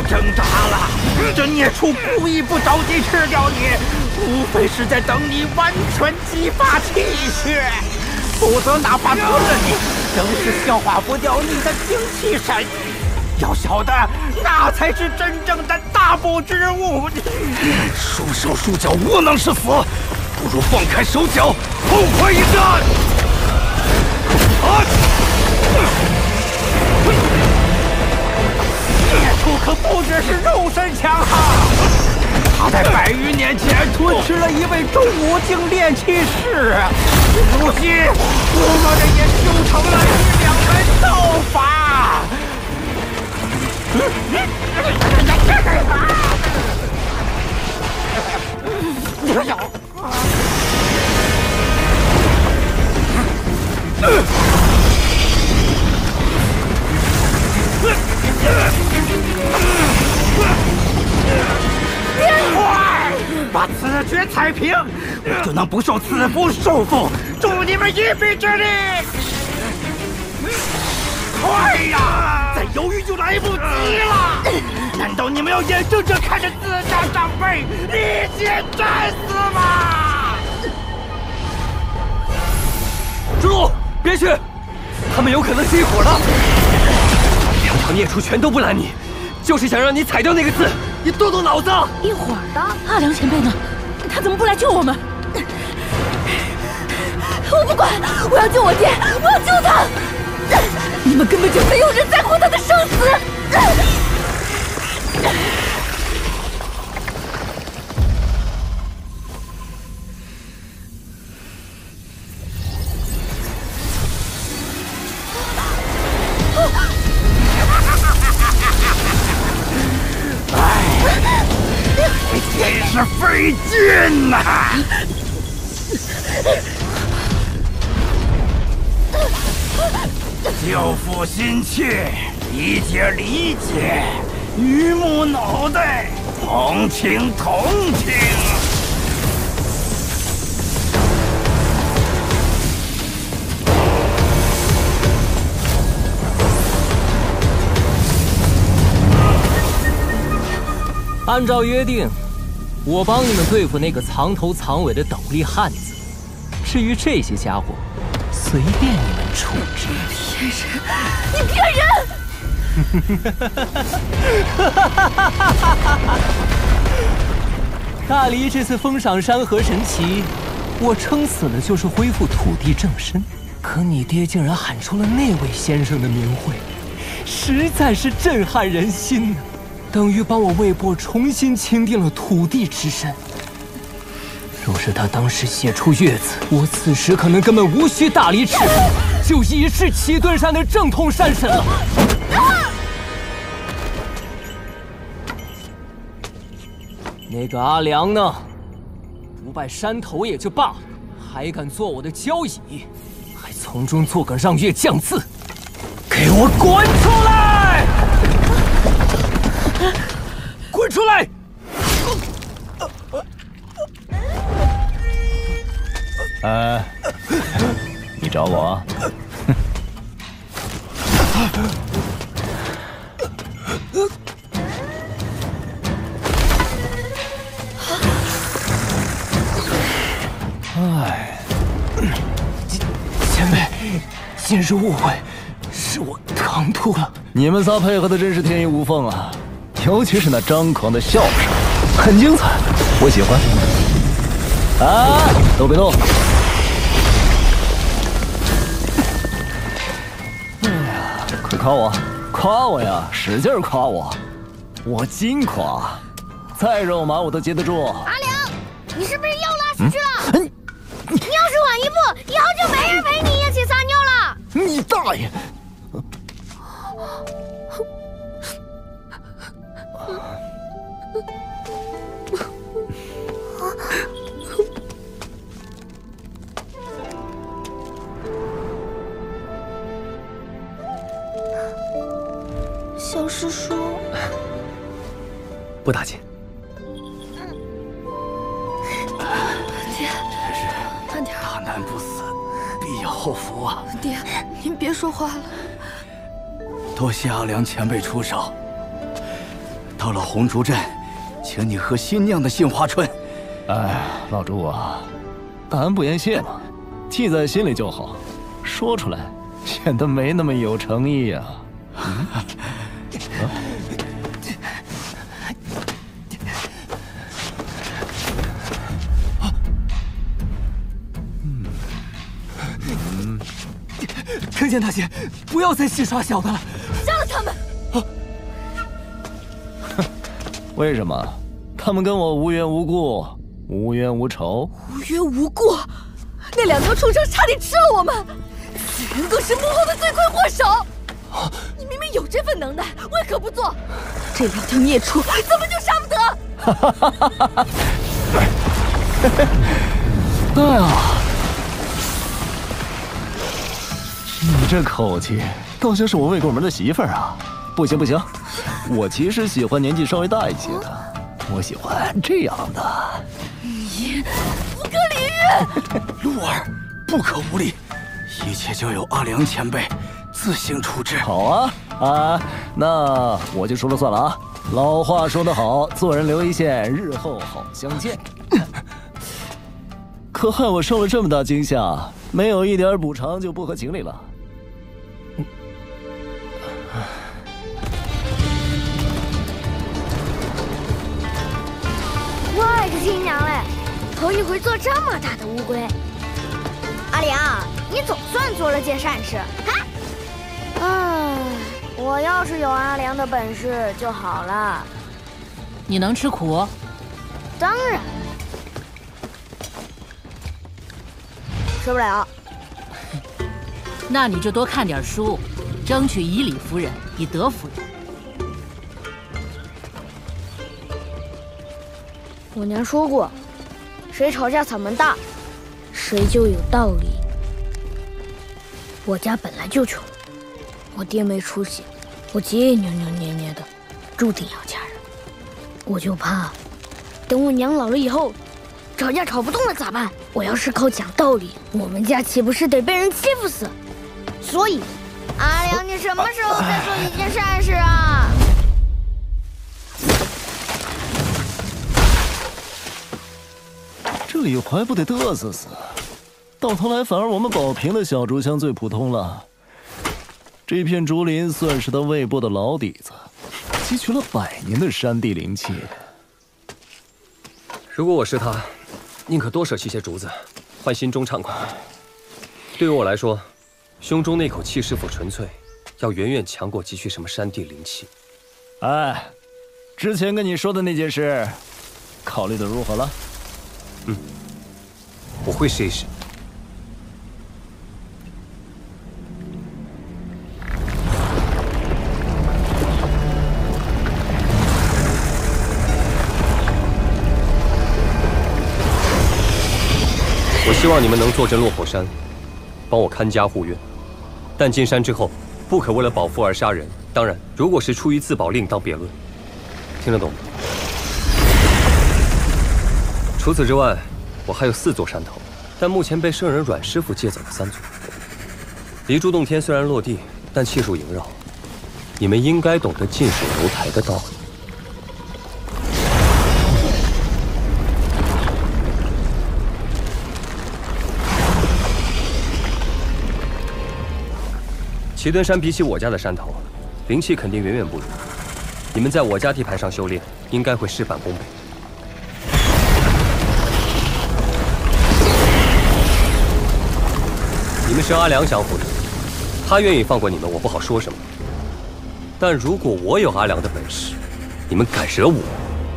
挣扎了。这孽畜故意不着急吃掉你，无非是在等你完全激发气血，否则哪怕吃了你，仍是消化不掉你的精气神。要晓得，那才是真正的大补之物。束手束脚，窝囊是死，不如放开手脚，痛快一战！孽畜可不只是肉身强悍，他在100余年前吞吃了一位中武境炼气士，如今我们也修成了2门道法。快把此决踩平，我就能不受此符束缚，助你们一臂之力。快呀！再犹豫就来不及了！难道你们要眼睁睁看着自家长辈立血战死吗？朱路，别去！他们有可能是一伙的。2条孽畜全都不拦你，就是想让你踩掉那个字。你动动脑子！一伙的？阿良前辈呢？他怎么不来救我们？我不管，我要救我爹，我要救他！你们根本就没有人在乎他的生死！真是费劲呐！救父心切，理解，榆木脑袋，同情。按照约定，我帮你们对付那个藏头藏尾的斗笠汉子。至于这些家伙，随便你们处置。骗人！你骗人！大黎这次封赏山河神奇，我撑死了就是恢复土地正身。可你爹竟然喊出了那位先生的名讳，实在是震撼人心呢。等于帮我魏博重新钦定了土地之身。若是他当时写出月子，我此时可能根本无需大理赤壁，就已是齐顿山的正统山神了。那个阿良呢？不拜山头也就罢了，还敢做我的交椅，还从中做个让月降字，给我滚出来！滚出来！你找我？哎，前辈，今日误会，是我唐突了。你们仨配合的真是天衣无缝啊！尤其是那张狂的笑声，很精彩，我喜欢。啊，都别动！哎呀，快夸我，夸我呀，使劲夸我，我金夸，再肉麻我都接得住。阿良，你是不是又拉出去了？你要是晚一步，以后就没人陪你一起撒尿了。你大爷！小师叔，不打紧。爹，慢点。大难不死，必有后福啊！爹，您别说话了。多谢阿良前辈出手，到了红烛镇，请你喝新酿的杏花春。哎，老朱啊，大恩不言谢嘛，记在心里就好，说出来显得没那么有诚意呀。城县大仙，不要再戏耍小的了，杀了他们！为什么？他们跟我无缘无故，无冤无仇。无缘无故，那两条畜生差点吃了我们，此人更是幕后的罪魁祸首。你明明有这份能耐，为何不做？这两条孽畜怎么就杀不得？哎呀，你这口气倒像是我未过门的媳妇儿啊！不行不行，我其实喜欢年纪稍微大一些的，我喜欢这样的。你不可理喻！鹿儿，不可无礼，一切交由阿良前辈自行处置。好啊啊，那我就说了算了啊！老话说得好，做人留一线，日后好相见。可害我受了这么大惊吓，没有一点补偿就不合情理了。我的亲娘嘞，头一回做这么大的乌龟。阿良，你总算做了件善事。哈，我要是有阿良的本事就好了。你能吃苦？当然，吃不了。那你就多看点书，争取以理服人，以德服人。我娘说过，谁吵架嗓门大，谁就有道理。我家本来就穷，我爹没出息，我姐也扭扭捏捏的，注定要嫁人。我就怕，等我娘老了以后，吵架吵不动了咋办？我要是靠讲道理，我们家岂不是得被人欺负死？所以，阿良，你什么时候再做一件善事啊？这李怀不得嘚瑟死，到头来反而我们宝平的小竹香最普通了。这片竹林算是他魏部的老底子，积蓄了100年的山地灵气。如果我是他，宁可多舍弃些竹子，换心中畅快。对于我来说，胸中那口气是否纯粹，要远远强过积蓄什么山地灵气。哎，之前跟你说的那件事，考虑的如何了？我会试一试。我希望你们能坐镇落火山，帮我看家护院。但进山之后，不可为了保富而杀人。当然，如果是出于自保，另当别论。听得懂吗？除此之外，我还有4座山头，但目前被圣人阮师傅借走了3座。离珠洞天虽然落地，但气数萦绕，你们应该懂得近水楼台的道理。奇墩山比起我家的山头，灵气肯定远远不如。你们在我家地盘上修炼，应该会事半功倍。你们是阿良降服的，他愿意放过你们，我不好说什么。但如果我有阿良的本事，你们敢惹我，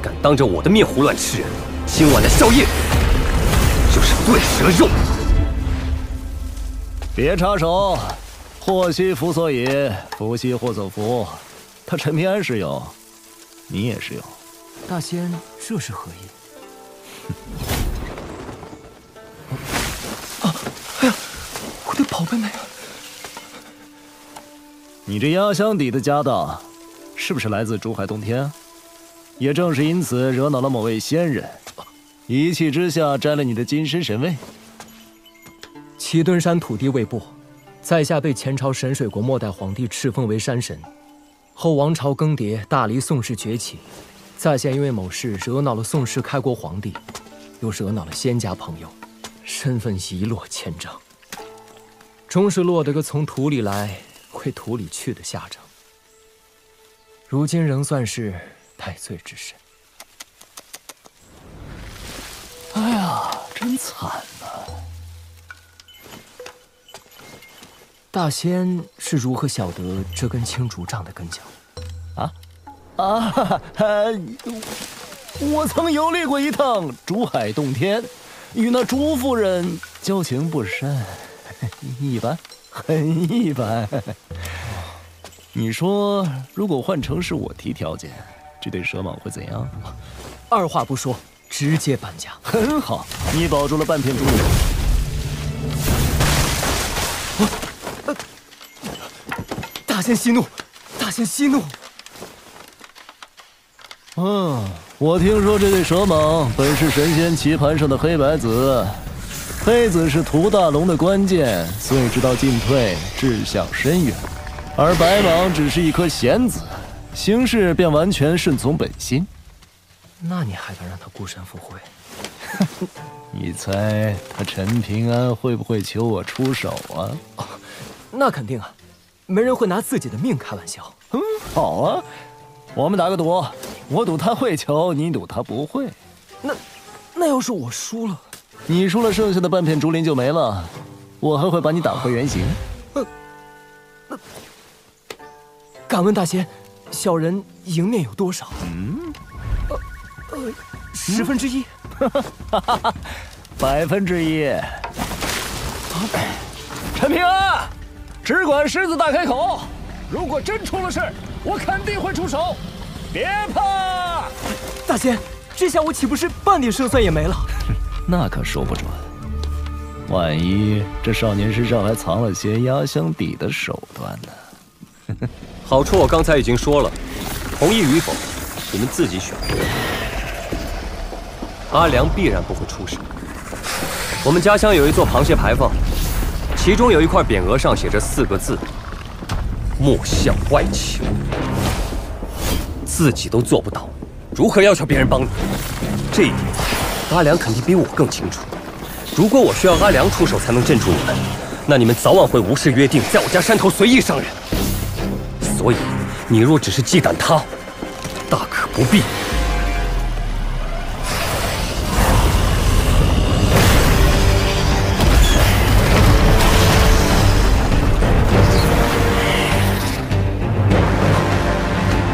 敢当着我的面胡乱吃人，今晚的宵夜就是对蛇肉。别插手，祸兮福所倚，福兮祸所伏。他陈平安是有，你也是有。大仙，这是何意？哎呀，我的宝贝们！你这压箱底的家当，是不是来自珠海洞天？也正是因此惹恼了某位仙人，一气之下摘了你的金身神位。奇墩山土地未破，在下被前朝神水国末代皇帝敕封为山神，后王朝更迭，大黎宋氏崛起，在下因为某事惹恼了宋氏开国皇帝，又惹恼了仙家朋友，身份一落千丈，终是落得个从土里来回土里去的下场。如今仍算是戴罪之身。哎呀，真惨呐！大仙是如何晓得这根青竹杖的根脚？我曾游历过一趟竹海洞天，与那竹夫人交情不深，一般，很一般。你说，如果换成是我提条件，这对蛇蟒会怎样？二话不说，直接搬家。很好，你保住了半片竹林。大仙息怒，大仙息怒。我听说这对蛇蟒本是神仙棋盘上的黑白子，黑子是屠大龙的关键，所以知道进退，志向深远；而白蟒只是一颗弦子，行事便完全顺从本心。那你还敢让他孤身赴会？你猜他陈平安会不会求我出手啊？那肯定啊，没人会拿自己的命开玩笑。好啊，我们打个赌，我赌他会求，你赌他不会。那要是我输了，你输了，剩下的半片竹林就没了，我还会把你打回原形。敢问大仙，小人赢面有多少？1/10。100%。陈平安，只管狮子大开口，如果真出了事，我肯定会出手，别怕。大仙，这下我岂不是半点胜算也没了？那可说不准，万一这少年身上还藏了些压箱底的手段呢？好处我刚才已经说了，同意与否，你们自己选。阿良必然不会出手。我们家乡有一座螃蟹牌坊，其中有一块匾额上写着4个字：莫向外求。自己都做不到，如何要求别人帮你？这一点，阿良肯定比我更清楚。如果我需要阿良出手才能镇住你们，那你们早晚会无视约定，在我家山头随意伤人。所以，你若只是忌惮他，大可不必。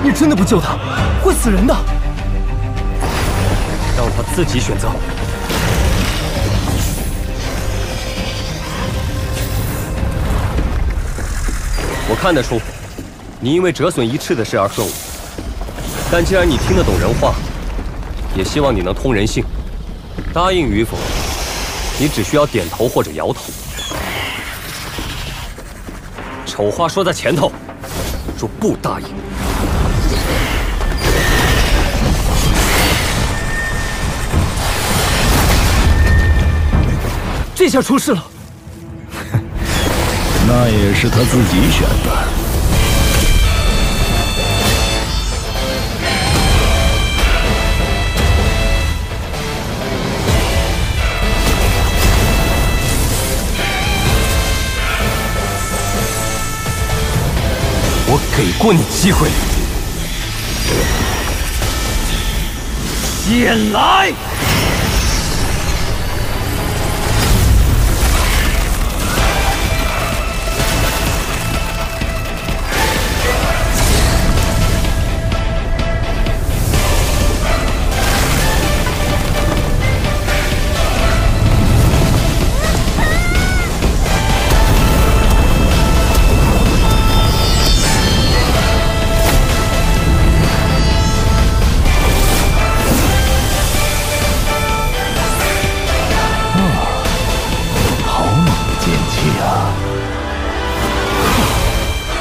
你真的不救他，会死人的。让他自己选择。我看得出，你因为折损一翅的事而恨我，但既然你听得懂人话，也希望你能通人性。答应与否，你只需要点头或者摇头。丑话说在前头，若不答应，这下出事了。那也是他自己选的。我给过你机会，先来！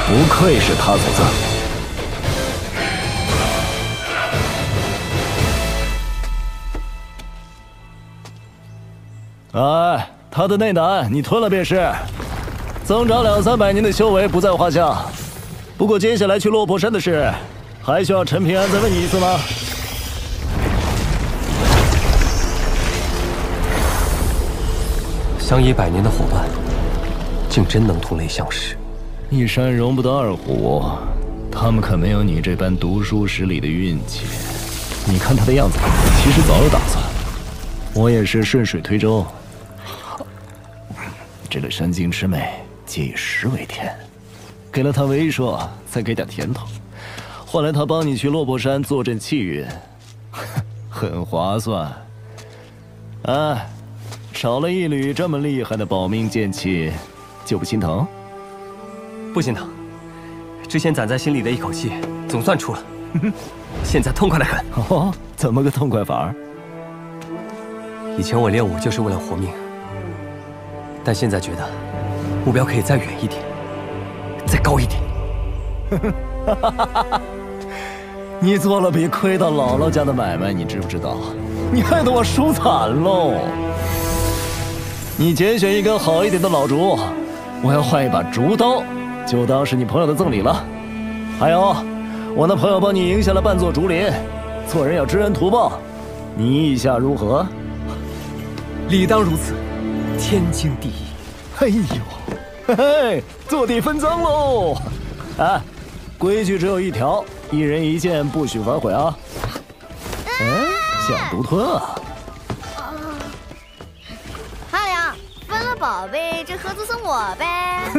不愧是他祖宗。哎，他的内胆你吞了便是，增长200-300年的修为不在话下。不不过接下来去落魄山的事，还需要陈平安再问你一次吗？相依100年的伙伴，竟真能同类相识。一山容不得二虎，他们可没有你这般读书识礼的运气。你看他的样子，其实早有打算。我也是顺水推舟。这个山精魑魅，皆以食为天，给了他为硕，再给点甜头，换来他帮你去落魄山坐镇气运，很划算。啊，少了一缕这么厉害的保命剑气，就不心疼？不心疼，之前攒在心里的一口气总算出了，现在痛快得很。哦，怎么个痛快法？以前我练武就是为了活命，但现在觉得目标可以再远一点，再高一点。你做了比亏到姥姥家的买卖，你知不知道？你害得我输惨喽！你拣选一根好一点的老竹，我要换一把竹刀，就当是你朋友的赠礼了。还有，我那朋友帮你赢下了半座竹林，做人要知恩图报，你意下如何？理当如此，天经地义。哎呦，嘿嘿，坐地分赃喽！哎，规矩只有一条，一人一剑，不许反悔啊！想独吞啊！阿良，分了宝贝，这盒子送我呗。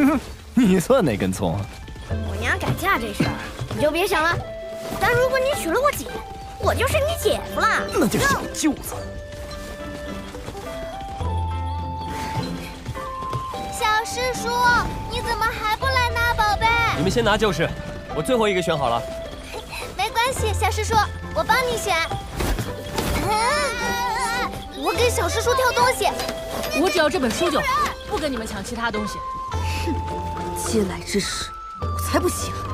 你算哪根葱？我娘改嫁这事儿，你就别想了。但如果你娶了我姐，我就是你姐夫了。那就小舅子。小师叔，你怎么还不来拿宝贝？你们先拿就是，我最后一个选好了。没关系，小师叔，我帮你选。我给小师叔挑东西。我只要这本书就好，不跟你们抢其他东西。嗟来之食，我才不稀罕。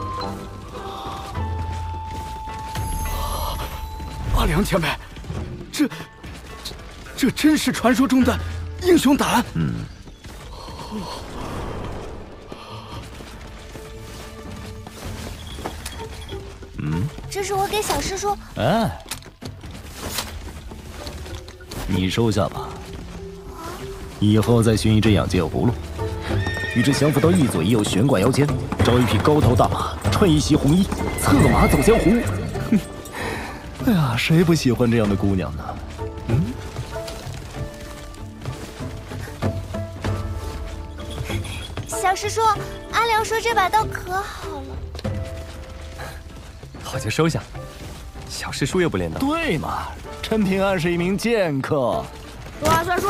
阿良前辈，这真是传说中的英雄胆。这是我给小师叔。哎，你收下吧。以后再寻一只养介葫芦，与之相辅到一左一右，悬挂腰间，招一匹高头大马，穿一袭红衣，策马走江湖。哎呀，谁不喜欢这样的姑娘呢？小师叔，阿良说这把刀可好了。好就收下，小师叔又不练刀。对嘛，陈平安是一名剑客。说话算数，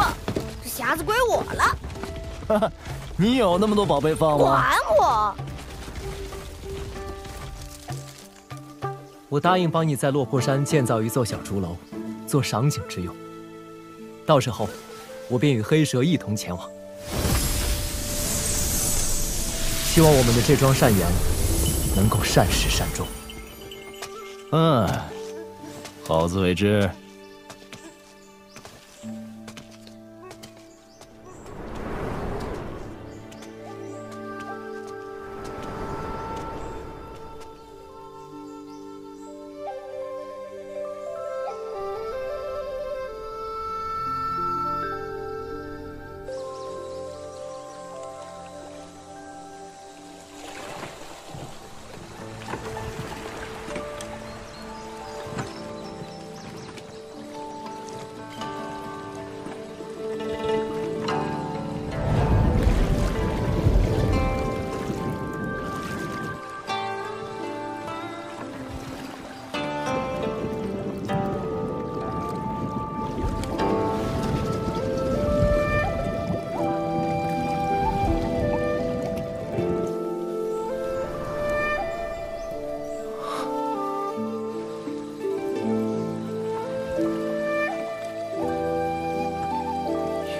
这匣子归我了。哈哈，你有那么多宝贝放吗？管我！我答应帮你在落魄山建造一座小竹楼，做赏景之用。到时候，我便与黑蛇一同前往。希望我们的这桩善缘能够善始善终。好自为之。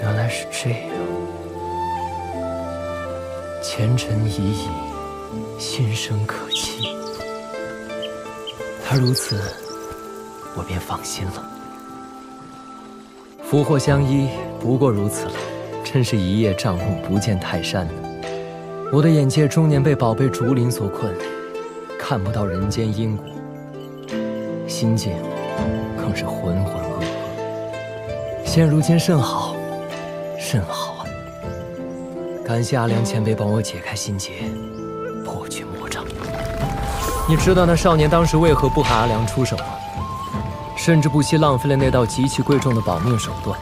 原来是这样，前尘已矣，新生可期。他如此，我便放心了。福祸相依，不过如此了，真是一叶障目，不见泰山呢。我的眼界终年被宝贝竹林所困，看不到人间因果，心境更是浑浑噩噩。现如今甚好，甚好啊！感谢阿良前辈帮我解开心结，破去魔障。你知道那少年当时为何不喊阿良出手吗？甚至不惜浪费了那道极其贵重的保命手段。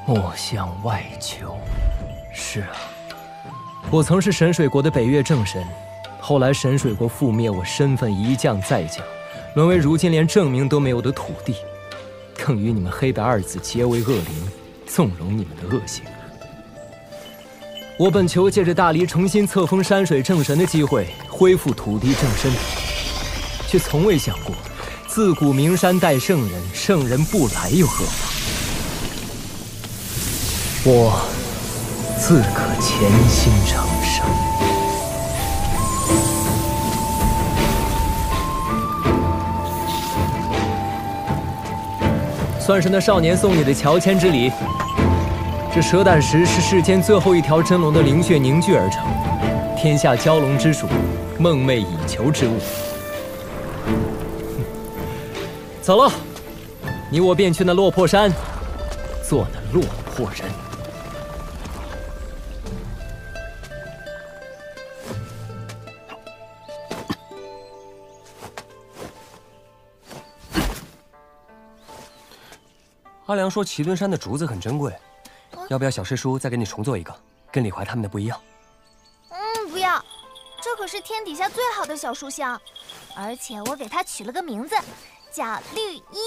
莫向外求。是啊，我曾是神水国的北岳正神，后来神水国覆灭，我身份一降再降，沦为如今连证明都没有的土地，更与你们黑白二子结为恶邻，纵容你们的恶行。我本求借着大离重新册封山水正神的机会，恢复土地正身，却从未想过，自古名山待圣人，圣人不来又何妨？我自可潜心成圣。算是那少年送你的乔迁之礼。这蛇胆石是世间最后一条真龙的灵血凝聚而成，天下蛟龙之属，梦寐以求之物。走了，你我便去那落魄山，做那落魄人。阿良说齐墩山的竹子很珍贵，要不要小师叔再给你重做一个，跟李怀他们的不一样？不要，这可是天底下最好的小书香，而且我给它取了个名字，叫绿衣。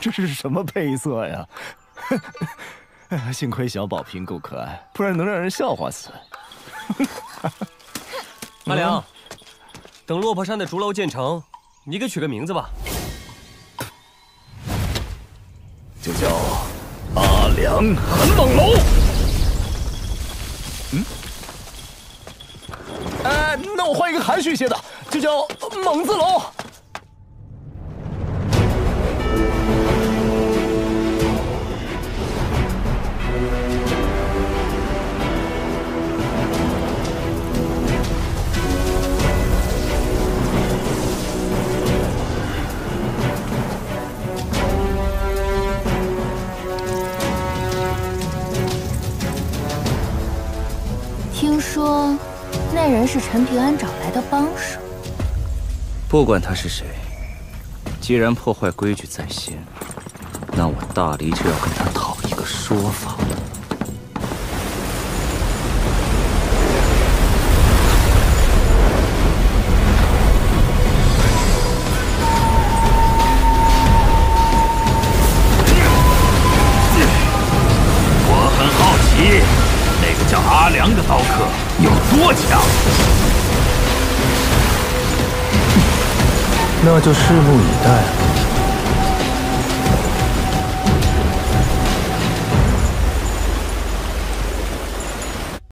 这是什么配色呀？幸亏小宝瓶够可爱，不然能让人笑话死。阿良，等落魄山的竹楼建成，你给取个名字吧。就叫阿良寒猛楼。那我换一个含蓄些的，就叫猛字楼。听说那人是陈平安找来的帮手。不管他是谁，既然破坏规矩在先，那我大离就要跟他讨一个说法。我很好奇，那个叫阿良的刀客有多强？那就拭目以待了。